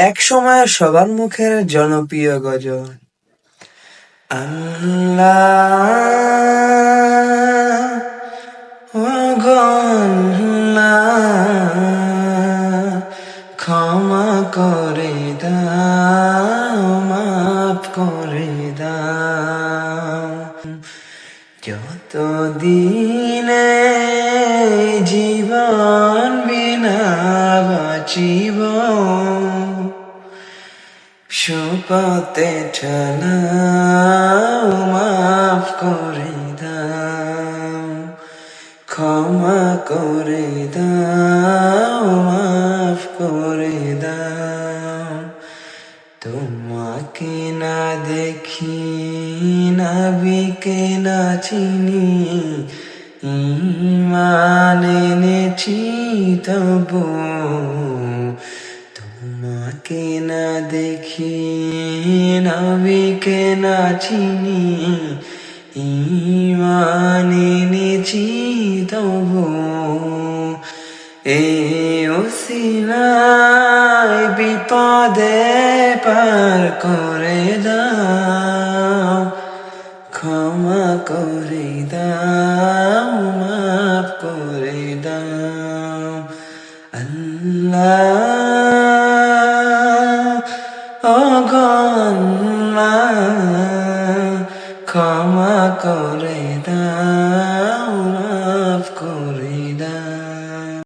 এক সময় সবার মুখের জনপ্রিয় গজল, আল্লাহ ও গো আল্লাহ, ক্ষমা করে দাও, মাফ করে দাও। যতদিনে জীবন বিনা বাঁচিব, সুপথে ঠেলাও, মাফ করে দাও, ক্ষমা করে দাও, মাফ করে দাও। তোমাকে না দেখি, নবীকে না চিনি, ঈমান এনেছি তবু। তোমাকে না দেখি, নবীকে না চিনি, ঈমান এনেছি তবু। এই ওসিলায় বিপদে পার করে দাও, ক্ষমা করে দাও, মাফ করে দাও। আল্লাহ ও গো আল্লাহ, ক্ষমা করে দাও।